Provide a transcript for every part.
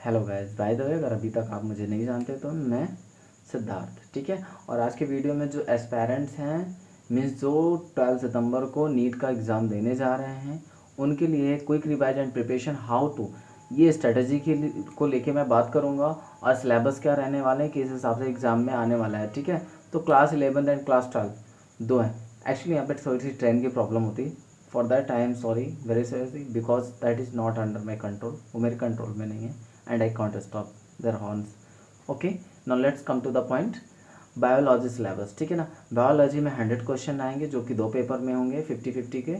Hello guys, by the way अगर अभी तक आप मुझे नहीं जानते तो मैं सिद्धार्थ, ठीक है। और आज के वीडियो में जो एस्पायरेंट्स हैं, मीन्स जो 12 सितंबर को नीट का एग्ज़ाम देने जा रहे हैं, उनके लिए quick revise and preparation how to, ये स्ट्रेटजी को लेके मैं बात करूंगा। और सिलेबस क्या रहने वाले हैं, किस हिसाब से एग्ज़ाम में आने वाला है, ठीक है। तो क्लास 11 एंड क्लास 12 दो हैं। एक्चुअली यहाँ पे थोड़ी सी ट्रेन की प्रॉब्लम होती है, for that I am sorry, very sorry, because that is not under my control, वो मेरे कंट्रोल में नहीं है and I can't stop their horns. Okay, now let's come to the point. Biology syllabus, ठीक है ना। बायोलॉजी में 100 question आएंगे जो कि 2 पेपर में होंगे 50-50 के,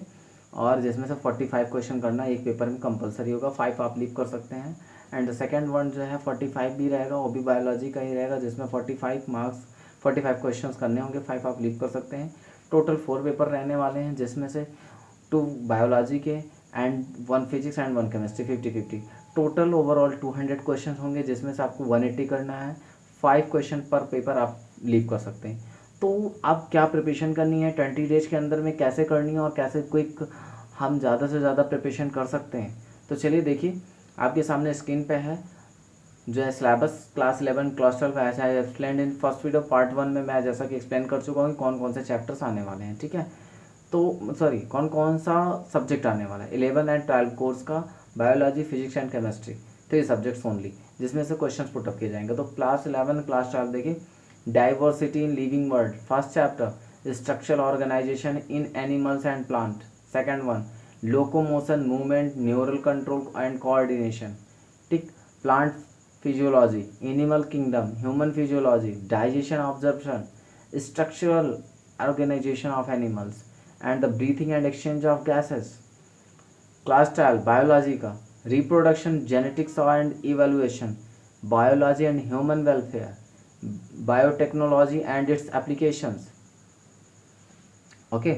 और जिसमें से 45 क्वेश्चन करना एक पेपर में कंपलसरी होगा, 5 आप लीव कर सकते हैं। एंड सेकेंड वन जो है 45 भी रहेगा, वो भी बायोलॉजी का ही रहेगा, जिसमें 45 मार्क्स 45 क्वेश्चन करने होंगे, 5 आप लीव कर सकते हैं। टोटल 4 पेपर रहने वाले हैं, जिसमें से 2 बायोलॉजी के and 1 physics and 1 chemistry, 50-50। Total overall 200 question होंगे, जिसमें से आपको 180 करना है। 5 क्वेश्चन पर पेपर आप लीव कर सकते हैं। तो अब क्या प्रिपरेशन करनी है 20 डेज के अंदर में, कैसे करनी है और कैसे क्विक हम ज़्यादा से ज़्यादा प्रिपरेशन कर सकते हैं। तो चलिए देखिए, आपके सामने स्क्रीन पे है जो है सिलेबस क्लास 11 क्लास 12 ऐसा है explain in first video part 1 में। मैं जैसा कि एक्सप्लेन कर चुका हूँ कौन कौन से चैप्टर्स आने वाले हैं, ठीक है। तो सॉरी, कौन कौन सा सब्जेक्ट आने वाला है 11 एंड 12 कोर्स का, biology physics and chemistry, 3 subjects only, जिसमें से क्वेश्चंस पुट अप किए जाएंगे। तो क्लास 11 क्लास 12 देखिए, diversity in living world, first chapter structural organisation in animals and plant, second one locomotion movement neural control and coordination, ठीक। Plant physiology, animal kingdom, human physiology, digestion absorption, structural organisation of animals and the breathing and exchange of gases. Class 12 biology का reproduction, genetics and evaluation, biology and human welfare, biotechnology and its applications, okay,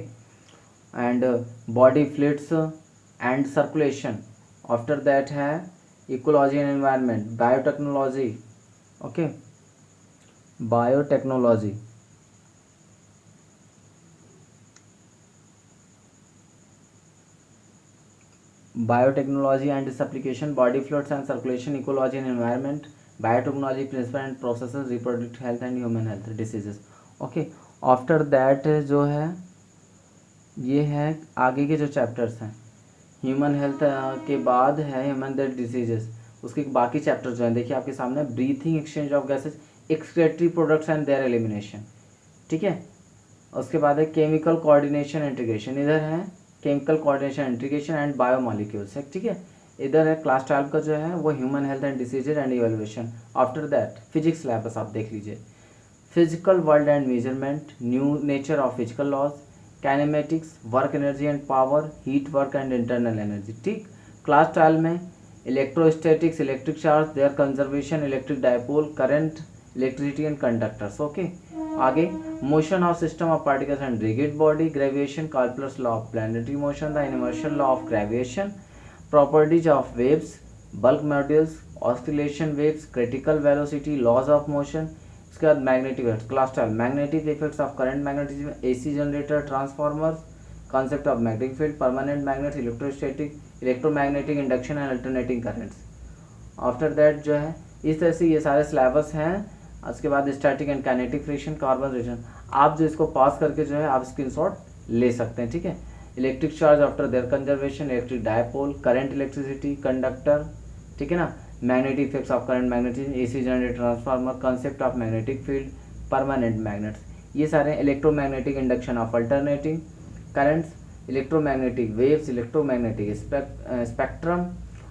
and body fluids and circulation. After that है ecology and environment, biotechnology, okay, biotechnology, biotechnology and its application, body fluids and circulation, ecology and environment, biotechnology principle and processes, reproductive health and human health diseases, okay. After that जो है ये है आगे के जो chapters हैं, human health के बाद है ह्यूमन हेल्थ डिसीजेस, उसके बाकी चैप्टर जो हैं देखिए आपके सामने, breathing, exchange of gases, excretory products and there elimination, ठीक है। उसके बाद है केमिकल कोऑर्डिनेशन इंटीग्रेशन, इधर है chemical coordination integration and biomolecules है, ठीक है। इधर है क्लास 12 का जो है वो human health and diseases and evaluation. After that physics syllabus आप देख लीजिए, physical world and measurement, new nature of physical laws, kinematics, work energy and power, heat work and internal energy, ठीक। क्लास 12 में electrostatics, electric charge, their conservation, electric dipole, current, electricity and conductors, okay. आगे motion of system of particles and rigid body, gravitation, calculus law of planetary motion, the inversion law of gravitation, properties of waves, bulk modulus, oscillation waves, critical velocity, laws of motion. इसके बाद magnetic effects class 12, magnetic effects of current, magnetism, AC generator, transformers, concept of magnetic field, permanent magnets, electrostatic, electromagnetic induction and alternating currents. After that जो है इस तरह से ये सारे syllabus हैं। उसके बाद static and kinetic friction, carbon reaction, आप जो इसको पास करके जो है आप स्क्रीनशॉट ले सकते हैं, ठीक है। Electric charge after their conservation, electric dipole, current, electricity, conductor, ठीक है ना। Magnetic effects of current, magnetism, AC generator, transformer, concept of magnetic field, permanent magnets, ये सारे electromagnetic induction of alternating currents, electromagnetic waves, electromagnetic spectrum,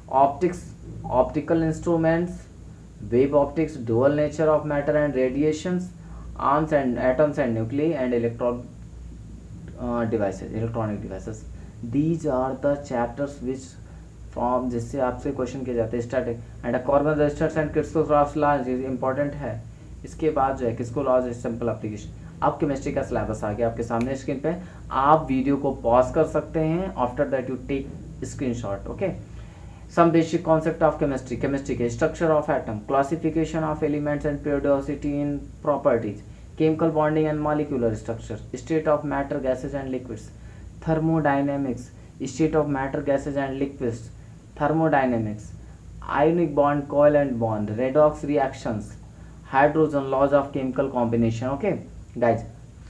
optics, optical instruments, wave optics, dual nature of matter and radiations, arms and atoms and nuclei and electronic devices. These are the chapters which from जिससे आपसे question किए जाते हैं। Static and carbon resistors and crystallographs laws important है। इसके बाद जो है किसको लॉज सिंपल एप्लीकेशन। अब केमिस्ट्री का सिलेबस आ गया आपके सामने स्क्रीन पे, आप वीडियो को पॉज कर सकते हैं। After that you take screenshot, okay. Some basic concept of chemistry, chemistry के structure of atom, classification of elements and periodicity in properties, chemical bonding and molecular structure, state of matter, gases and liquids, thermodynamics, state of matter, gases and liquids, thermodynamics, ionic bond, covalent bond, redox reactions, hydrogen, laws of chemical combination. Okay guys,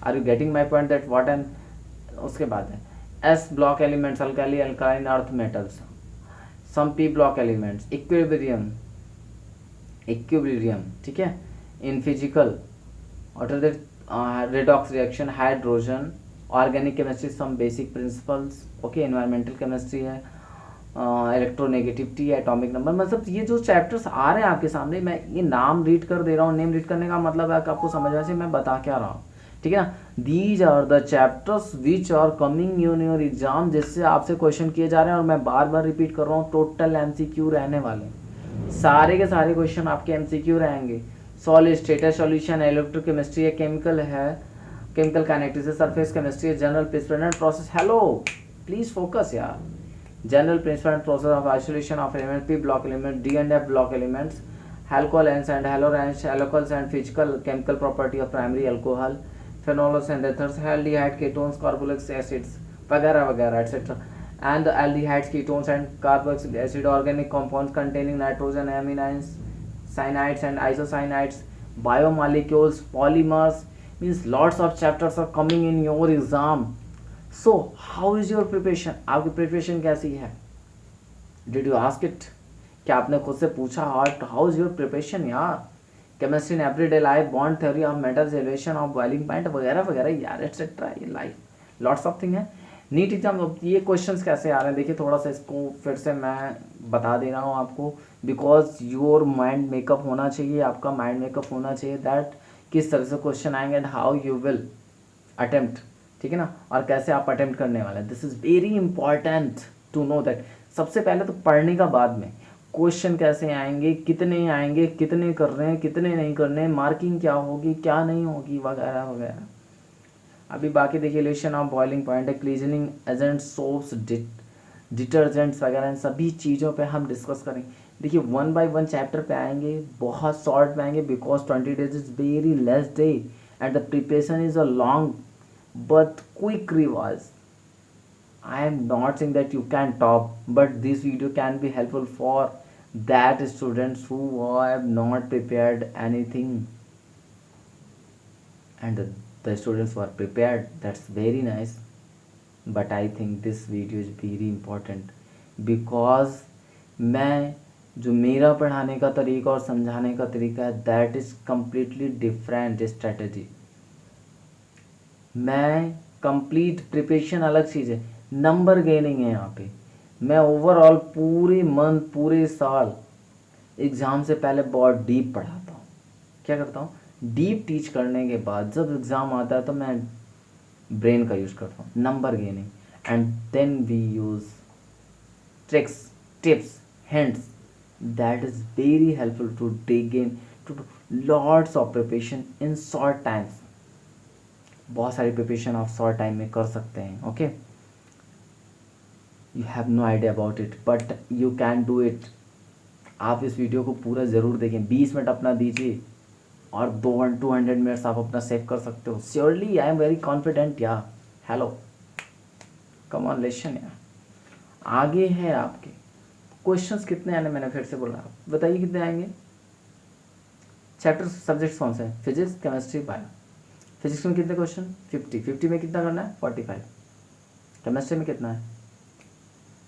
are you getting my point that what and उसके बाद है S block elements, alkali, alkaline earth metals, some P block elements, equilibrium, ठीक है, in physical what are the redox reaction, hydrogen, organic chemistry, some basic principles, okay, environmental chemistry है, electronegativity, atomic number, मतलब ये जो chapters आ रहे हैं आपके सामने, मैं ये नाम रीड कर दे रहा हूँ। नेम रीड करने का मतलब है कि आपको समझ में से मैं बता क्या रहा हूँ, ठीक है ना। These are the chapters which are coming in your exam, जिससे आपसे क्वेश्चन किए जा रहे हैं, और मैं बार बार रिपीट कर रहा हूँ, टोटल एमसीक्यू रहने वाले, सारे के सारे क्वेश्चन आपके एमसीक्यू रहेंगे। सॉलिड स्टेट है, सॉल्यूशन है, इलेक्ट्रोकेमिस्ट्री है, केमिकल है, केमिकल काइनेटिक्स है, सरफेस केमिस्ट्री है, general principle and process, hello please focus यार, general principle and process of isolation of elements, P block elements, D and F block elements, alcohols and halogens, alcohols and physical chemical property of primary alcohol, phenols and ethers, aldehyde, ketones, carboxylic acids, वगैरह वगैरह etc. And the aldehydes, ketones and carboxylic acid, organic compounds containing nitrogen, amines, cyanides and isocyanides, biomolecules, polymers, means lots of chapters are coming in your exam. So how is your preparation, आपकी preparation कैसी है? Did you ask it? क्या आपने खुद से पूछा how is your preparation यार? Chemistry in everyday life, bond theory of metals, elevation of boiling point वगैरह वगैरह यार, एटसेट्रा, ये लाइफ लॉट्स ऑफ थिंग है। नीट एग्जाम, ये क्वेश्चंस कैसे आ रहे हैं देखिए, थोड़ा सा इसको फिर से मैं बता दे रहा हूँ आपको, बिकॉज योर माइंड मेकअप होना चाहिए, आपका माइंड मेकअप होना चाहिए दैट किस तरह से क्वेश्चन आएंगे and how you will attempt, ठीक है ना, और कैसे आप अटेम्प्ट करने वाले हैं। This is very important to know that. सबसे पहले तो पढ़ने का, बाद में क्वेश्चन कैसे आएंगे, कितने कर रहे हैं, कितने नहीं करने हैं, मार्किंग क्या होगी, क्या नहीं होगी, वगैरह वगैरह। अभी बाकी देखिए, इलेक्शन ऑफ बॉइलिंग पॉइंट है, क्लीजनिंग एजेंट, सोप्स, डिटर्जेंट्स वगैरह, इन सभी चीज़ों पे हम डिस्कस करेंगे। देखिए 1 by 1 चैप्टर पे आएंगे, बहुत शॉर्ट पे आएंगे, because 20 days is very less day and the preparation is a long but quick revise. I am not saying that you can top, but this video can be helpful for that students who have not prepared anything, and the students who are prepared, that's very nice, but I think this video is very important because मैं जो मेरा पढ़ाने का तरीका और समझाने का तरीका है, that is completely different strategy। मैं कंप्लीट प्रिपरेशन अलग चीज़ है, नंबर गेनिंग है यहाँ पे। मैं ओवरऑल पूरे मंथ, पूरे साल एग्ज़ाम से पहले बहुत डीप पढ़ाता हूँ। क्या करता हूँ, डीप टीच करने के बाद जब एग्ज़ाम आता है तो मैं ब्रेन का यूज़ करता हूँ, number gaining, and then we use tricks, tips, hints, that is very helpful to gain to lots of preparation in short times. बहुत सारी प्रिपरेशन आप शॉर्ट टाइम में कर सकते हैं। Okay, you have no idea about it but you can do it. आप इस video को पूरा ज़रूर देखें, 20 मिनट अपना दीजिए और 200 मिनट्स आप अपना सेव कर सकते हो। Surely I am very confident या। हेलो, कम ऑन लेसन या। आगे है आपके क्वेश्चंस कितने आने, मैंने फिर से बोला, बताइए कितने आएंगे। चैप्टर सब्जेक्ट्स कौन से हैं? Physics, chemistry, bio. फिजिक्स में कितने क्वेश्चन? 50 में कितना करना है? 45। केमिस्ट्री में कितना है?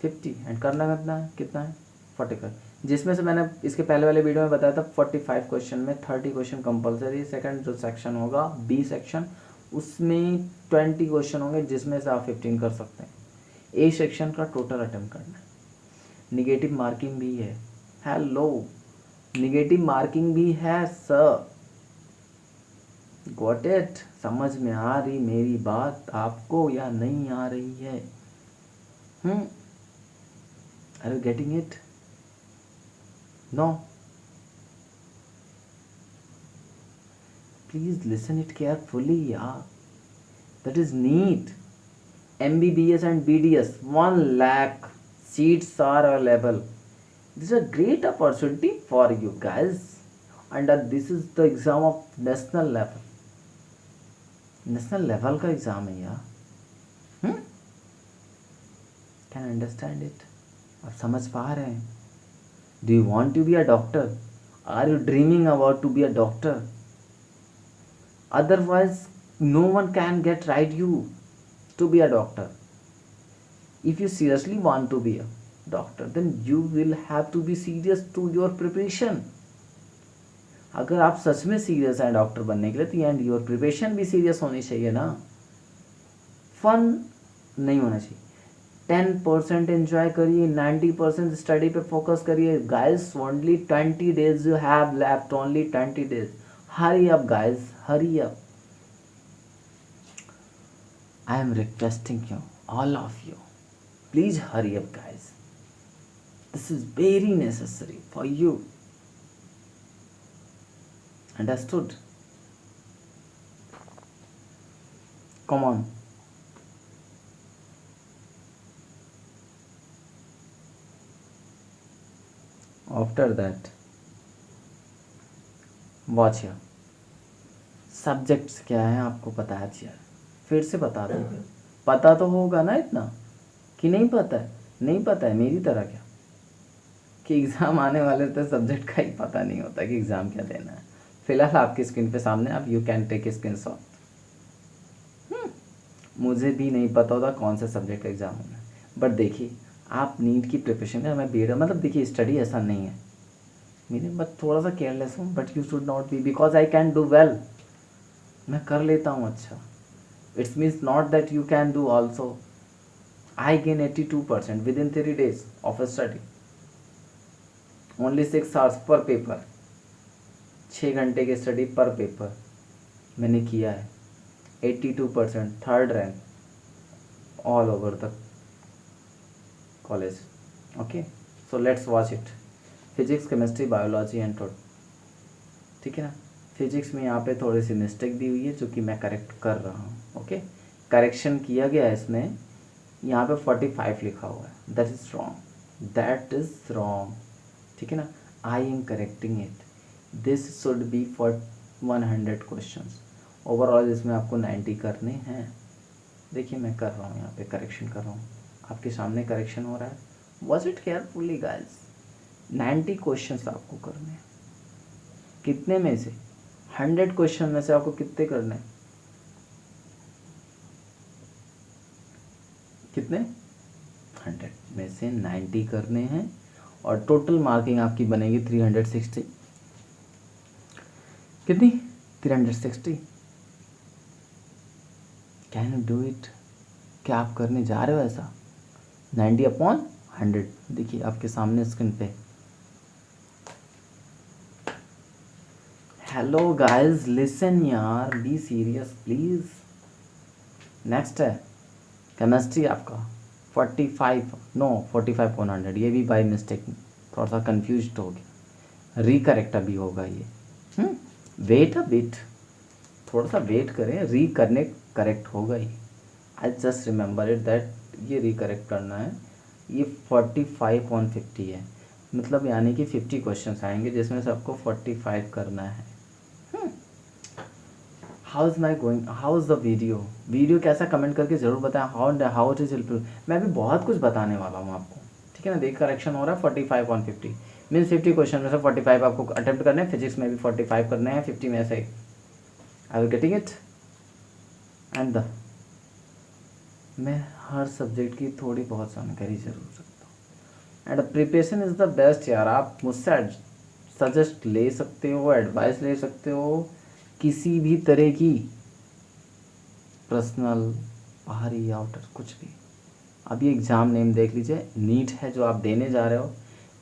50 एंड करना कितना है? 45। जिसमें से मैंने इसके पहले वाले वीडियो में बताया था 45 क्वेश्चन में 30 क्वेश्चन कंपलसरी। सेकंड जो सेक्शन होगा बी सेक्शन, उसमें 20 क्वेश्चन होंगे जिसमें से आप 15 कर सकते हैं। ए सेक्शन का टोटल अटेम्प्ट करना है। निगेटिव मार्किंग भी है। हेलो, निगेटिव मार्किंग भी है सर। Got it? समझ में आ रही मेरी बात आपको या नहीं आ रही है? Are you getting it? No? Please listen it carefully यार। That is NEET. MBBS and BDS 1 lakh seats are available. This is a great opportunity for you guys, and this is the exam of national level. National level का exam है यार। Can you understand it? आप समझ पा रहे हैं? Do you want to be a doctor? Are you dreaming about to be a doctor? Otherwise no one can get right you to be a doctor. If you seriously want to be a doctor, then you will have to be serious to your preparation. अगर आप सच में serious हैं doctor बनने के लिए, तो and your preparation भी serious होनी चाहिए ना, फन नहीं होना चाहिए। 10% एंजॉय करिए, 90% स्टडी पे फोकस करिए। Guys only 20 days you have left, only 20 days। Hurry up guys, hurry up. I am requesting you, all of you, please hurry up guys, this is very necessary for you. Understood? Come on. After that, watch here. Subjects क्या हैं आपको पता है? यार फिर से बता दूँ, पता तो होगा ना इतना कि नहीं पता है? नहीं पता है मेरी तरह क्या कि एग्ज़ाम आने वाले तो सब्जेक्ट का ही पता नहीं होता कि एग्ज़ाम क्या देना है। फिलहाल आपकी स्क्रीन पे सामने, आप यू कैन टेक स्क्रीनशॉट। मुझे भी नहीं पता होता कौन से सब्जेक्ट का एग्ज़ाम होना है, बट देखिए आप नीट की प्रिपरेशन है, मैं बेड़ा मतलब देखिए स्टडी ऐसा नहीं है मेरे, बस थोड़ा सा केयरलेस हूँ, but you should not be, because I can do well, मैं कर लेता हूँ अच्छा। It's means not that you can do also. I gain 82% with in 3 days of study, only 6 hours पर पेपर, 6 घंटे की स्टडी पर पेपर मैंने किया है। 82%, 3rd rank all over the college. Okay, so let's watch it. Physics, chemistry, biology and total, ठीक है ना। फिजिक्स में यहाँ पे थोड़ी सी मिस्टेक दी हुई है जो कि मैं करेक्ट कर रहा हूँ। ओके, करेक्शन किया गया है इसमें, यहाँ पे 45 लिखा हुआ है, that is wrong, that is wrong, ठीक है ना। आई am correcting it, this should be for 100 questions. Overall इसमें आपको 90 करने हैं। देखिए मैं कर रहा हूँ, यहाँ पे करेक्शन कर रहा हूँ, आपके सामने करेक्शन हो रहा है। Watch it carefully guys, 90 questions आपको करने हैं। कितने में से? 100 क्वेश्चन में से आपको कितने करने हैं? कितने? 100 में से 90 करने हैं, और टोटल मार्किंग आपकी बनेगी 360। कितनी? 360। Can you do it? क्या आप करने जा रहे हो ऐसा? 90/100 देखिए आपके सामने स्क्रीन पे। हेलो गाइस, लिसन यार, बी सीरियस प्लीज। नेक्स्ट है केमिस्ट्री आपका 45, नो 45/100, ये भी बाय मिस्टेक थोड़ा सा कंफ्यूज हो गया, रिकरेक्ट अभी होगा ये। वेट अ बिट, थोड़ा सा वेट करें, करेक्ट होगा ही। I just remember it that ये रिकरेक्ट करना है। ये 45/150 है, मतलब यानी कि 50 क्वेश्चंस आएंगे जिसमें से आपको 45 करना है। How is my going, how is the video कैसा, कमेंट करके ज़रूर बताएं। How it is helpful. मैं अभी बहुत कुछ बताने वाला हूँ आपको, ठीक है ना। देख करेक्शन हो रहा है 45/150, मीन्स 50 क्वेश्चन में से 45 आपको अटेम्प्ट करने हैं। फिजिक्स में भी 45 करने हैं 50 में से। I will getting it. And मैं हर सब्जेक्ट की थोड़ी बहुत जानकारी ज़रूर रखता हूँ। And preparation is the best यार। आप मुझसे सजेस्ट ले सकते हो, एडवाइस ले सकते हो, किसी भी तरह की, पर्सनल, बाहरी, आउटर, कुछ भी। अभी एग्ज़ाम नेम देख लीजिए, नीट है जो आप देने जा रहे हो।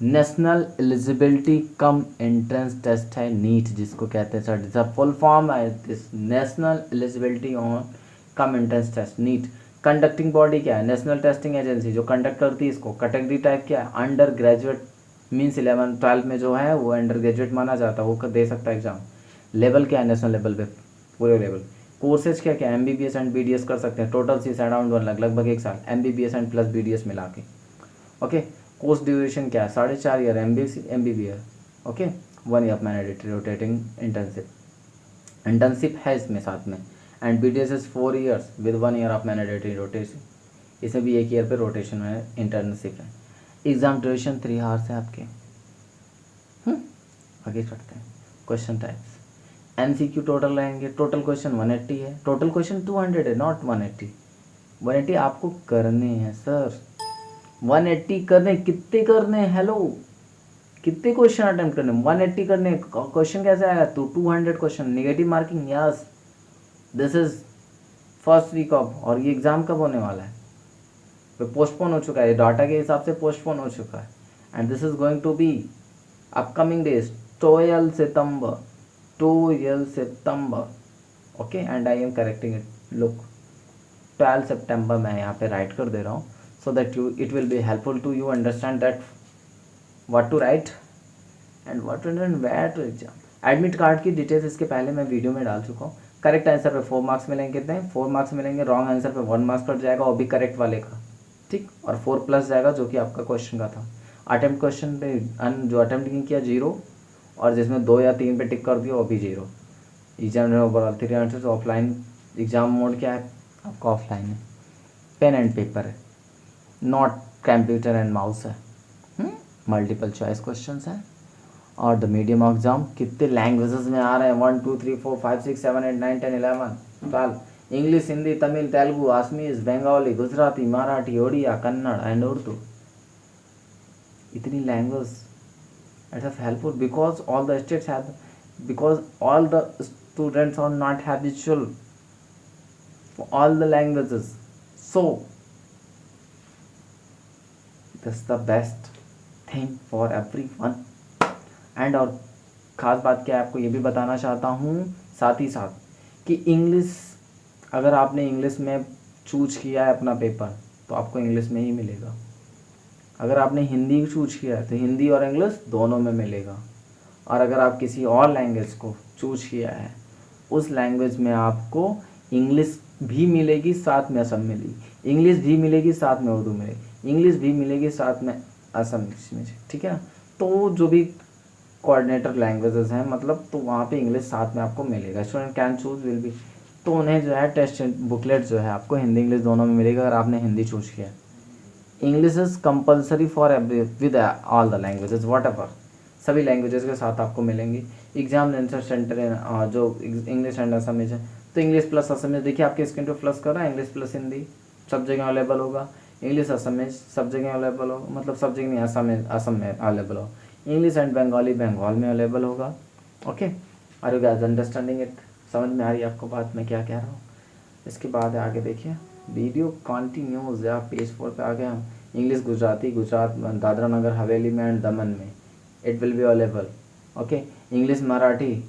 National Eligibility cum Entrance Test है नीट, जिसको कहते हैं सर, दिस फुल फॉर्म है this, National Eligibility on cum Entrance Test NEET. Conducting body क्या है? नेशनल टेस्टिंग एजेंसी, जो कंडक्ट करती है इसको। कैटेगरी टाइप क्या है? अंडर ग्रेजुएट, मीन्स 11-12 में जो है वो अंडर ग्रेजुएट माना जाता है, वो दे सकता है एग्ज़ाम। लेवल क्या है? नेशनल लेवल पे पूरे लेवल। कोर्सेज क्या क्या? MBBS एंड BDS कर सकते हैं। टोटल फीस अराउंड 1 लाख, लगभग 1 साल, MBBS एंड प्लस BDS मिला के। ओके, कोर्स ड्यूरेशन क्या है? 4.5 year MBBS। Okay, 1 year mandatory rotating internship है इसमें साथ में। And BDS is 4 years with 1 year of mandatory rotation. इसमें भी 1 ईयर पे रोटेशन है, इंटर्नशिप है। एग्ज़ाम ड्यूरेशन 3 आवर्स है आपके, आगे चढ़ते हैं। क्वेश्चन टाइप्स, MCQ टोटल रहेंगे। टोटल क्वेश्चन 180 है, टोटल क्वेश्चन 200 है, नॉट 180। 180 आपको करने हैं सर, 180 करने, कितने करने हैं, हेलो, कितने क्वेश्चन अटेम्प्ट करने, 180 करने। क्वेश्चन कैसे आएगा, तो 200 question, negative marking, yes. This is first week of, और ये एग्ज़ाम कब होने वाला है, तो पोस्टपोन हो चुका है, डाटा के हिसाब से पोस्टपोन हो चुका है। And this is going to be upcoming days 12 सितंबर, 12 सितंबर, okay. And I am correcting it, look 12 सितंबर मैं यहाँ पे राइट कर दे रहा हूँ, so that you it will be helpful to you understand that what to write and what to and where to exam. Admit card की details इसके पहले मैं वीडियो में डाल चुका हूँ। करेक्ट आंसर पे 4 मार्क्स मिलेंगे, कितने, 4 मार्क्स मिलेंगे। रॉन्ग आंसर पे 1 मार्क्स कट जाएगा, वो भी करेक्ट वाले का, ठीक, और 4+ जाएगा जो कि आपका क्वेश्चन का था। अटेम्प्ट क्वेश्चन पे जो अटेम्प्ट नहीं किया 0, और जिसमें 2 या 3 पे टिक कर दिया वो भी 0। Exam overall 3 answers. Offline exam mode क्या है आपका, ऑफलाइन है, पेन एंड पेपर है, नॉट कंप्यूटर एंड माउस है, मल्टीपल चॉइस क्वेश्चन है। और द मीडियम ऑफ एग्जाम कितने लैंग्वेजेस में आ रहे हैं, 1 2 3 4 5 6 7 8 9 10 11 12, इंग्लिश, हिंदी, तमिल, तेलुगु, आसमीज, बंगाली, गुजराती, मराठी, ओडिया, कन्नड़ एंड उर्दू। इतनी language, it is helpful because all the states have, because all the students are not habitual for all the languages, so this is the best thing for everyone। And और ख़ास बात क्या है, आपको ये भी बताना चाहता हूँ साथ ही साथ कि इंग्लिश, अगर आपने इंग्लिश में चूज किया है अपना पेपर तो आपको इंग्लिश में ही मिलेगा। अगर आपने हिंदी चूज किया है तो हिंदी और इंग्लिश दोनों में मिलेगा। और अगर आप किसी और लैंग्वेज को चूज किया है उस लैंग्वेज में आपको इंग्लिश भी मिलेगी, साथ में असम मिलेगी, इंग्लिश भी मिलेगी, साथ में उर्दू मिलेगी, इंग्लिश भी मिलेगी, साथ में असम में, ठीक है ना। तो जो भी कोऑर्डिनेटर लैंग्वेजेस हैं, मतलब तो वहाँ पे इंग्लिश साथ में आपको मिलेगा। Student can choose will be, तो उन्हें जो है टेस्ट बुकलेट जो है आपको हिंदी इंग्लिश दोनों में मिलेगा अगर आपने हिंदी चूज किया। English is compulsory for every with all the languages what ever, सभी लैंग्वेजेस के साथ आपको मिलेंगी। एग्जाम आंसर सेंटर जो इंग्लिश एंड असमीज है, तो इंग्लिश प्लस असमीज, देखिए आपके स्क्रीन पे प्लस कर रहा है, इंग्लिश प्लस हिंदी सब जगह अवेलेबल होगा। इंग्लिश असमीज सब जगह अवेलेबल होगा, मतलब सब जगह नहीं, असम में अवेलेबल हो। इंग्लिश एंड बंगाली बंगाल में अवेलेबल होगा, okay. Are you guys understanding it, समझ में आ रही है आपको बात मैं क्या कह रहा हूँ। इसके बाद आगे देखिए, वीडियो कंटिन्यूज, या पेज 4 पे आ गए हम। इंग्लिश गुजराती, गुजरात, दादरा नगर हवेली में एंड दमन में it will be available, okay. English Marathi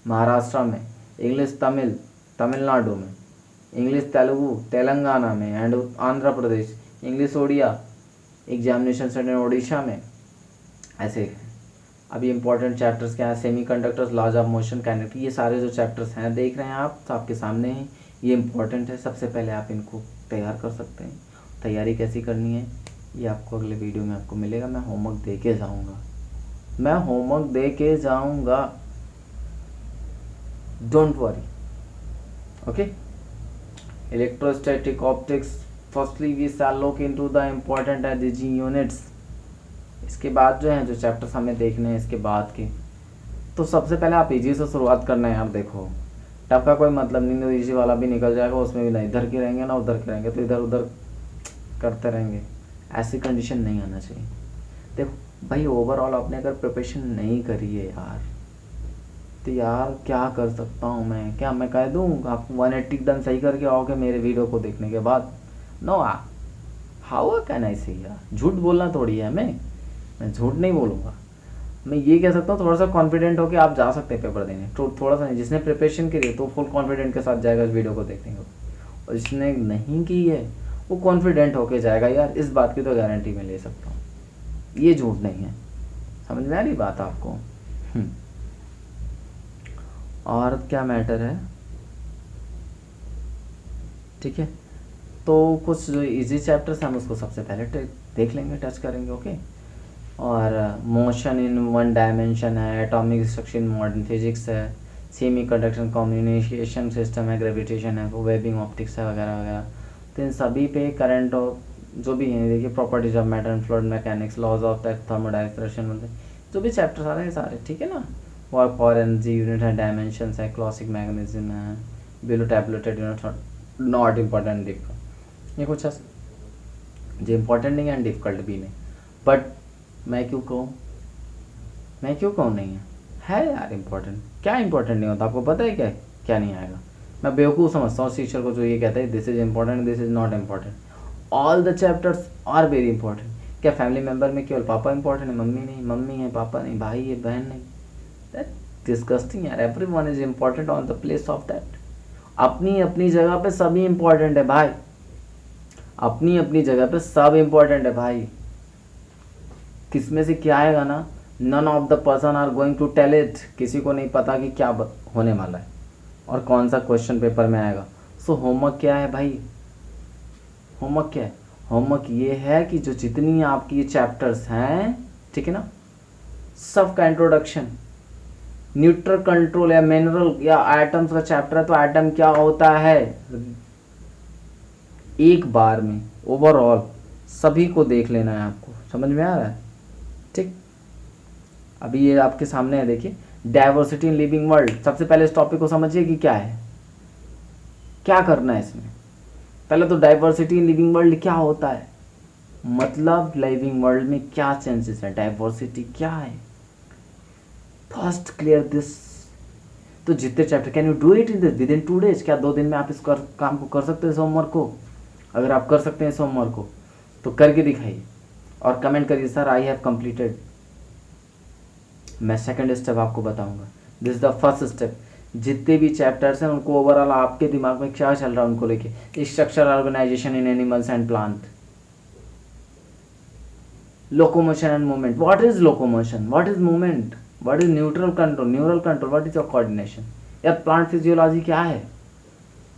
Maharashtra में, इंग्लिश तमिल तमिलनाडु में, इंग्लिश तेलुगु तेलंगाना में and Andhra Pradesh, English Odia examination centre Odisha में। ऐसे अभी इंपॉर्टेंट चैप्टर्स क्या है, semiconductors, laws of motion, kinetic, ये सारे जो चैप्टर्स हैं देख रहे हैं आप, तो आपके सामने हैं, ये इंपॉर्टेंट है। सबसे पहले आप इनको तैयार कर सकते हैं। तैयारी कैसी करनी है ये आपको अगले वीडियो में आपको मिलेगा। मैं होमवर्क दे के जाऊँगा, मैं होमवर्क दे के जाऊँगा, don't worry, okay. Electrostatic optics, firstly we shall look into the important energy units. इसके बाद जो है जो चैप्टर्स हमें देखने हैं इसके बाद के, तो सबसे पहले आप इजी से शुरुआत करना है यार। देखो टफ का कोई मतलब नहीं, तो इजी वाला भी निकल जाएगा, उसमें भी ना इधर के रहेंगे ना उधर के रहेंगे, तो इधर उधर करते रहेंगे, ऐसी कंडीशन नहीं आना चाहिए। देखो भाई, ओवरऑल आपने अगर प्रिपरेशन नहीं करी है यार, तो यार क्या कर सकता हूँ मैं, क्या मैं कह दूँ आप 180 एकदम सही करके आओगे मेरे वीडियो को देखने के बाद? नो, हाउ कैन आई से यार, झूठ बोलना थोड़ी है, मैं झूठ नहीं बोलूँगा। मैं ये कह सकता हूँ थोड़ा सा कॉन्फिडेंट हो कि आप जा सकते हैं पेपर देने, तो थोड़ा सा नहीं, जिसने प्रिपरेशन करी है तो फुल कॉन्फिडेंट के साथ जाएगा इस वीडियो को देखने को, और जिसने नहीं की है वो कॉन्फिडेंट होके जाएगा यार, इस बात की तो गारंटी मैं ले सकता हूँ, ये झूठ नहीं है। समझ में आ रही बात आपको? और क्या मैटर है, ठीक है। तो कुछ जो इजी चैप्टर्स हैं हम उसको सबसे पहले देख लेंगे, टच करेंगे, ओके। और मोशन इन 1 डायमेंशन है, atomic structure in modern physics है, सेमी कंडक्टर कम्युनिकेशन सिस्टम है, ग्रेविटेशन है, वेबिंग ऑप्टिक्स है, वगैरह वगैरह। तो इन सभी पे करंट जो भी है, देखिए properties of matter and fluid mechanics, laws of thermodynamics, जो भी चैप्टर्स आ रहे हैं सारे, ठीक है ना। वर्क फॉर एनर्जी यूनिट है, डायमेंशंस है, क्लासिक मैकेनिज्म है, below tabulated unit not important difficult, ये कुछ जो इम्पोर्टेंट नहीं है एंड डिफिकल्ट भी नहीं। बट मैं क्यों कहूँ नहीं है यार इम्पोर्टेंट। क्या इम्पोर्टेंट नहीं होता, आपको पता है क्या क्या नहीं आएगा। मैं बेवकूफ़ समझता हूँ टीचर को जो ये कहता है this is important, this is not important. All the chapters are very important. क्या फैमिली मेम्बर में केवल पापा इंपॉर्टेंट है, मम्मी नहीं, मम्मी है पापा नहीं, भाई है बहन नहीं? दैट डिस्गस्टिंग यार। Everyone is important on the place of that. अपनी अपनी जगह पे सभी इंपॉर्टेंट है भाई, अपनी अपनी जगह पे सब इंपॉर्टेंट है भाई। किसमें से क्या आएगा ना, none of the person are going to tell it. किसी को नहीं पता कि क्या होने वाला है और कौन सा क्वेश्चन पेपर में आएगा। सो होमवर्क क्या है भाई, होमवर्क क्या है? होमवर्क ये है कि जो जितनी आपकी ये चैप्टर्स हैं, ठीक है ना, सब का इंट्रोडक्शन, न्यूट्रल कंट्रोल या मिनरल या एटम्स का चैप्टर है तो एटम क्या होता है, एक बार में ओवरऑल सभी को देख लेना है। आपको समझ में आ रहा है? ठीक, अभी ये आपके सामने है, देखिए डाइवर्सिटी इन लिविंग वर्ल्ड। सबसे पहले इस टॉपिक को समझिए कि क्या है, क्या करना है इसमें। पहले तो डाइवर्सिटी इन लिविंग वर्ल्ड क्या होता है, मतलब लिविंग वर्ल्ड में क्या चेंजेस है, डाइवर्सिटी क्या है। First clear this. तो जितने chapter, can you do it in this with in 2 days? क्या 2 दिन में आप इस काम को कर सकते हैं, इस होमवर्क को? अगर आप कर सकते हैं इस होमवर्क को तो करके दिखाइए और कमेंट करिए सर आई हैव कंप्लीटेड। मैं सेकंड स्टेप आपको बताऊंगा। This is the first step. जितने भी चैप्टर्स हैं उनको ओवरऑल आपके दिमाग में क्या चल रहा है उनको लेके। Structure organisation in animals and plant, locomotion and movement, what is locomotion, what is movement, what is neutral control, neural control, what is your coordination, या प्लांट फिजियोलॉजी क्या है,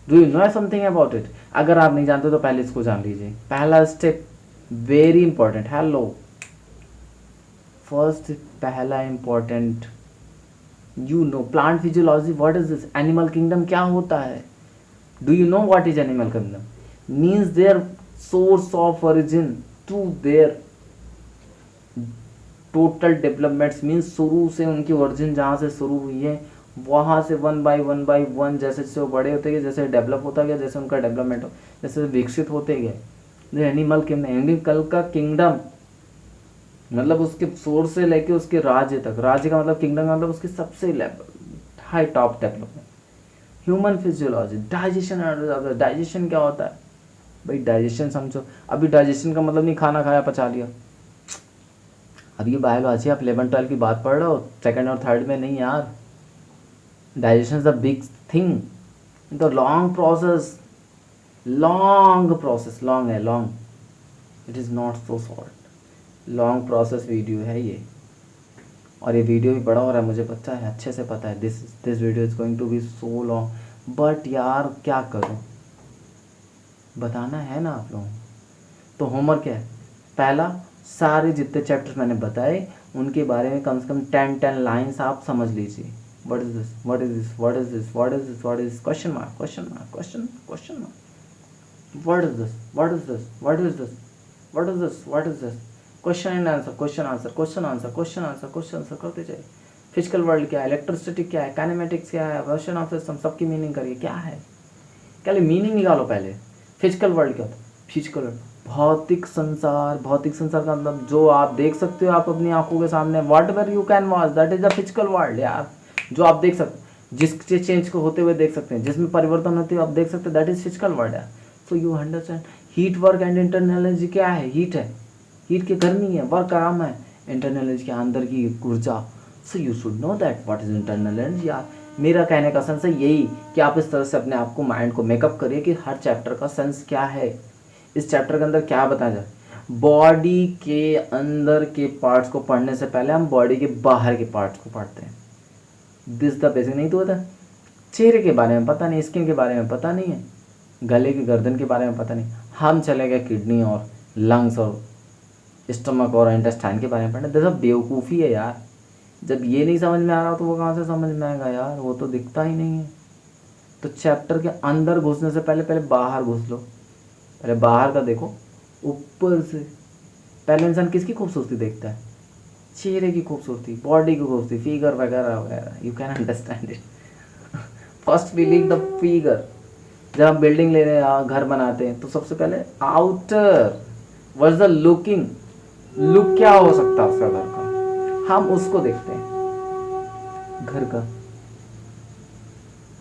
do you know something about it. अगर आप नहीं जानते तो पहले इसको जान लीजिए। पहला step very important. Hello, first पहला important, you know plant physiology, what is this, animal kingdom क्या होता है, do you know what is animal kingdom, means their source of origin to their total developments, means शुरू से उनकी origin जहाँ से शुरू हुई है वहाँ से वन बाय वन जैसे जैसे वो बड़े होते गए, जैसे डेवलप होता गया, जैसे उनका डेवलपमेंट हो, जैसे विकसित होते गए। एनिमल किंगडम, एनिमल का किंगडम मतलब उसके सोर्स से लेके उसके राज्य तक, राज्य का मतलब किंगडम का मतलब उसकी सबसे level high top development. Human physiology, digestion, digestion क्या होता है भाई, डाइजेशन समझो। अभी डाइजेशन का मतलब नहीं खाना खाया पचा लिया, अब ये बायोलॉजी आप 11-12 की बात पढ़ रहे हो, सेकंड और थर्ड में नहीं यार। Digestion is the big thing, the long process, long है, long, it is not so short, long process video है ये। और ये वीडियो भी बड़ा हो रहा है, मुझे पता है, अच्छे से पता है। This video is going to be so long, but यार क्या करूँ, बताना है ना आप लोगों को। तो होमवर्क क्या है, पहला सारे जितने चैप्टर्स मैंने बताए उनके बारे में कम से कम 10 लाइन्स आप समझ लीजिए। What is this, what is this, what is this, what is this, what is, question mark, question mark, question mark, what is this, what is this, what is this, what is this, what is this, question and answer, question answer, question answer, question answer, question answer करते जाइए। Physical world क्या है, electrostatic क्या है, kinematics क्या है, version of system, सबकी meaning करिए क्या है, पहले मीनिंग निकालो। पहले फिजिकल वर्ल्ड क्या होता है, फिजिकल भौतिक संसार, भौतिक संसार का मतलब जो आप देख सकते हो आप अपनी आंखों के सामने, what ever you can watch, that is the physical world यार। जो आप देख सकते, जिसके चेंज को होते हुए देख सकते हैं, जिसमें परिवर्तन होते हुए आप देख सकते हैं, दैट इज फिजिकल वर्ल्ड यार। So you understand. Heat, work and internal energy क्या है, हीट है, हीट की गर्मी है, वर्क आराम है, इंटरनल एनर्जी के अंदर की ऊर्जा। So you should know that what is internal energy यार। मेरा कहने का सेंस है यही कि आप इस तरह से अपने आप को, माइंड को मेकअप करिए कि हर चैप्टर का सेंस क्या है, इस चैप्टर के अंदर क्या बताया जाए। बॉडी के अंदर के पार्ट्स को पढ़ने से पहले हम बॉडी के बाहर के पार्ट्स को पढ़ते हैं। This the basic. नहीं तो होता चेहरे के बारे में पता नहीं, स्किन के बारे में पता नहीं है, गले की गर्दन के बारे में पता नहीं, हम चले गए किडनी और लंग्स और स्टमक और इंटेस्टाइन के बारे में पढ़ने। दिस बेवकूफ़ी है यार। जब ये नहीं समझ में आ रहा तो वो कहाँ से समझ में आएगा यार, वो तो दिखता ही नहीं है। तो चैप्टर के अंदर घुसने से पहले बाहर घुस लो, पहले बाहर का देखो ऊपर से। पहले इंसान किसकी खूबसूरती देखता है, चेहरे की खूबसूरती, बॉडी की खूबसूरती, फिगर वगैरह वगैरह, you can understand it. First we leave the figure. जब हम बिल्डिंग लेने घर बनाते हैं तो सबसे पहले outer, what's the looking, look क्या हो सकता है उसका घर का, हम उसको देखते हैं घर का।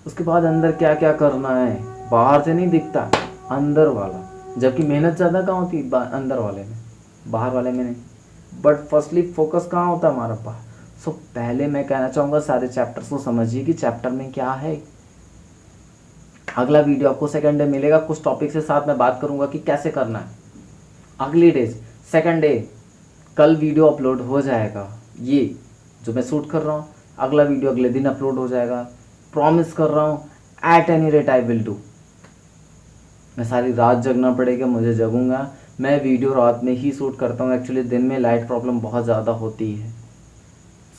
उसके बाद अंदर क्या क्या करना है, बाहर से नहीं दिखता, अंदर वाला। जबकि मेहनत ज़्यादा कहाँ होती है अंदर वाले में, बाहर वाले में नहीं। बट फर्स्टली फोकस कहाँ होता है हमारा, बाहर। सो पहले मैं कहना चाहूँगा सारे चैप्टर्स को समझिए कि चैप्टर में क्या है। अगला वीडियो आपको सेकंड डे मिलेगा, कुछ टॉपिक से साथ मैं बात करूँगा कि कैसे करना है। अगली डेज सेकंड डे कल वीडियो अपलोड हो जाएगा, ये जो मैं शूट कर रहा हूँ, अगला वीडियो अगले दिन अपलोड हो जाएगा। प्रॉमिस कर रहा हूँ, at any rate I will do. मैं सारी रात जगना पड़ेगा, मुझे जगूंगा। मैं वीडियो रात में ही शूट करता हूँ, एक्चुअली दिन में लाइट प्रॉब्लम बहुत ज़्यादा होती है।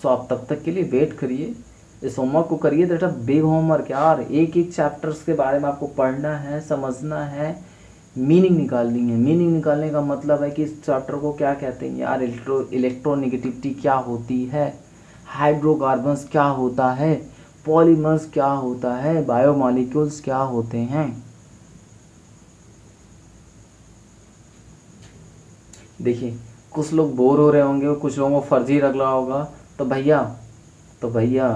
सो आप तब तक के लिए वेट करिए, इस होमवर्क को करिए। दैट अ बिग होमवर्क यार, एक एक चैप्टर्स के बारे में आपको पढ़ना है, समझना है, मीनिंग निकालनी है। मीनिंग निकालने का मतलब है कि इस चैप्टर को क्या कहते हैं यार, इलेक्ट्रोनेगेटिविटी क्या होती है, हाइड्रोकार्बन्स क्या होता है, पॉलीमर्स क्या होता है, बायोमॉलिक्यूल्स क्या होते हैं। देखिए कुछ लोग बोर हो रहे होंगे, कुछ लोगों को फर्जी लग रहा होगा, तो भैया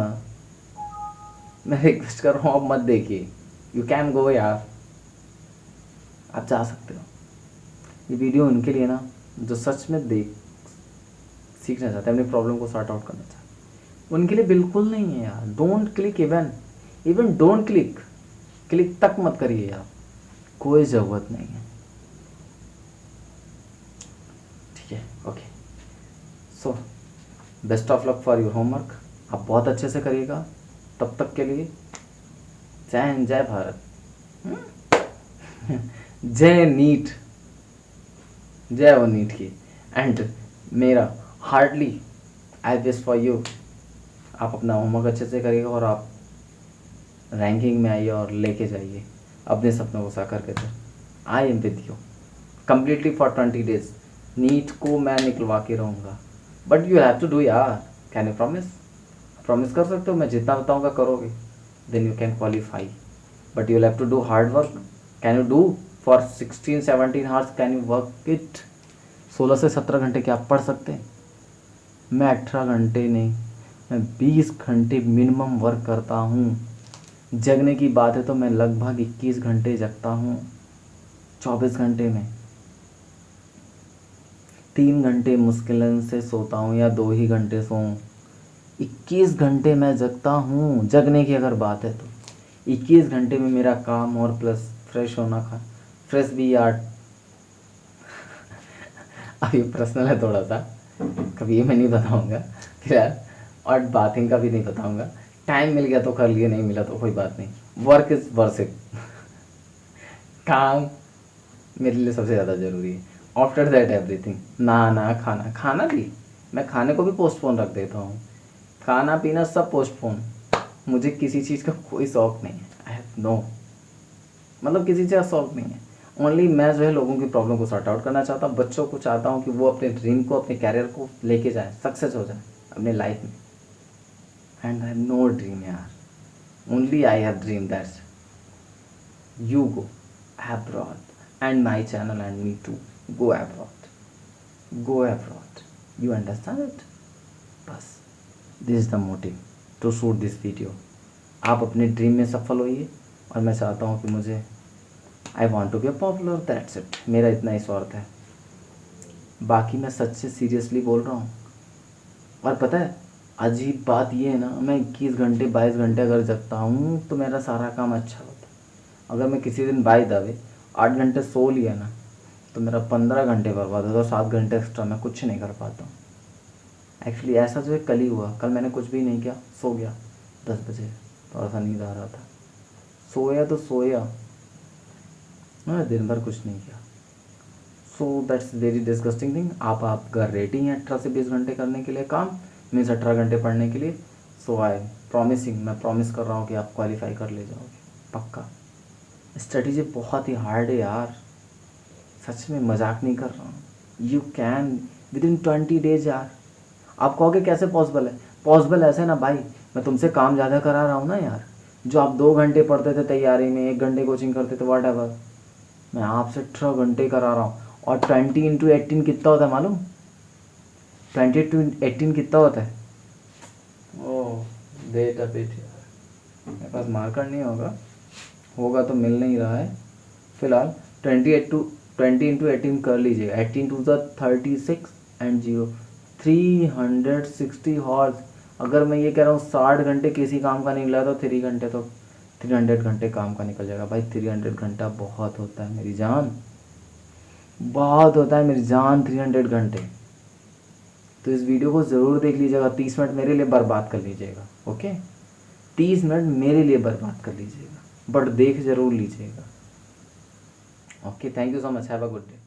मैं रिक्वेस्ट कर रहा हूँ आप मत देखिए, यू कैन गो यार, आप जा सकते हो। ये वीडियो उनके लिए ना जो सच में सीखना चाहते हैं, अपनी प्रॉब्लम को सॉर्ट आउट करना चाहते हैं, उनके लिए बिल्कुल नहीं है यार। Don't click, even don't click तक मत करिए यार, कोई ज़रूरत नहीं है। ठीक है, okay. So best of luck for your homework, आप बहुत अच्छे से करिएगा। तब तक के लिए जय हिंद, जय भारत, जय नीट, जय हो नीट की। एंड मेरा hardly I wish for you, आप अपना होमवर्क अच्छे से करिएगा और आप रैंकिंग में आइए और लेके जाइए अपने सपनों को साकार करके। I am with you completely for 20 days। NEET को मैं निकलवा के रहूँगा, but you have to do यार। कैन यू प्रॉमिस कर सकते हो, मैं जितना बताऊँगा करोगे, then you can qualify. But you have to do hard work. Can you do for 16-17 hours, can you work it. 16 से 17 घंटे क्या आप पढ़ सकते हैं? मैं 18 घंटे नहीं, मैं 20 घंटे मिनिमम वर्क करता हूँ। जगने की बात है तो मैं लगभग 21 घंटे जगता हूँ 24 घंटे में। 3 घंटे मुश्किल से सोता हूँ या 2 ही घंटे सोऊं, 21 घंटे मैं जगता हूँ। जगने की अगर बात है तो 21 घंटे में मेरा काम और प्लस फ्रेश होना, फ्रेश भी यार अब ये पर्सनल है थोड़ा सा, कभी ये मैं नहीं बताऊँगा फिर यार, और बाथिंग का भी नहीं बताऊँगा। टाइम मिल गया तो कर लिए, नहीं मिला तो कोई बात नहीं। Work is worth it. काम मेरे लिए सबसे ज़्यादा ज़रूरी है। आफ्टर दैट एवरीथिंग, ना खाना भी मैं खाने को भी पोस्टपोन रख देता हूँ। खाना पीना सब पोस्टपोन। मुझे किसी चीज़ का कोई शौक़ नहीं है। आई हैव नो, मतलब किसी चीज़ का शौक़ नहीं है। ओनली मैं जो है लोगों की प्रॉब्लम को सॉर्ट आउट करना चाहता हूँ। बच्चों को चाहता हूँ कि वो अपने ड्रीम को, अपने कैरियर को लेके जाए, सक्सेस हो जाए अपने लाइफ में। And I have no dream यार, only I have dream that's you go abroad and my channel and me too go abroad, you understand it? बस this is the motive to shoot this video। आप अपने dream में सफल होइए और मैं चाहता हूँ कि मुझे I want to be a popular, that's it। मेरा इतना ही स्वार्थ है, बाकी मैं सच से सीरियसली बोल रहा हूँ। और पता है अजीब बात ये है ना, मैं 21 घंटे 22 घंटे अगर जगता हूँ तो मेरा सारा काम अच्छा होता है। अगर मैं किसी दिन बाय द वे 8 घंटे सो लिया ना तो मेरा 15 घंटे बर्बाद होता है, 7 घंटे एक्स्ट्रा मैं कुछ नहीं कर पाता हूँ। एक्चुअली ऐसा जो है कल ही हुआ। कल मैंने कुछ भी नहीं किया, सो गया 10 बजे, थोड़ा सा नींद आ रहा था, सोया तो सोया, मैं दिन भर कुछ नहीं किया। So that's very disgusting thing. आप घर रेडी हैं 18 से 20 घंटे करने के लिए काम, मीन्स 18 घंटे पढ़ने के लिए। सो आई प्रॉमिसिंग, मैं प्रॉमिस कर रहा हूँ कि आप क्वालिफाई कर ले जाओगे पक्का। स्ट्रेटेजी बहुत ही हार्ड है यार, सच में मजाक नहीं कर रहा हूँ। You can with in 20 days यार, आप कहोगे कैसे पॉसिबल है? पॉसिबल ऐसे ना भाई, मैं तुमसे काम ज़्यादा करा रहा हूँ ना यार। जो आप 2 घंटे पढ़ते थे तैयारी में, 1 घंटे कोचिंग करते थे, वॉट एवर, मैं आपसे 18 घंटे करा रहा हूँ। और 20 × 18 कितना होता है मालूम? 20 × 18 कितना होता है? ओह वेट अ बिट यार, मेरे पास मार्कर नहीं होगा तो मिल नहीं रहा है फिलहाल। 20 × 18 कर लीजिए। 18 × 36 एंड 0, 360 हॉर्स। अगर मैं ये कह रहा हूँ 60 घंटे किसी काम का निकला तो 300 घंटे काम का निकल जाएगा भाई। 300 घंटा बहुत होता है मेरी जान, बहुत होता है मेरी जान, 300 घंटे। तो इस वीडियो को ज़रूर देख लीजिएगा, 30 मिनट मेरे लिए बर्बाद कर लीजिएगा, ओके? 30 मिनट मेरे लिए बर्बाद कर लीजिएगा, बट देख ज़रूर लीजिएगा। Okay, thank you so much, have a good day.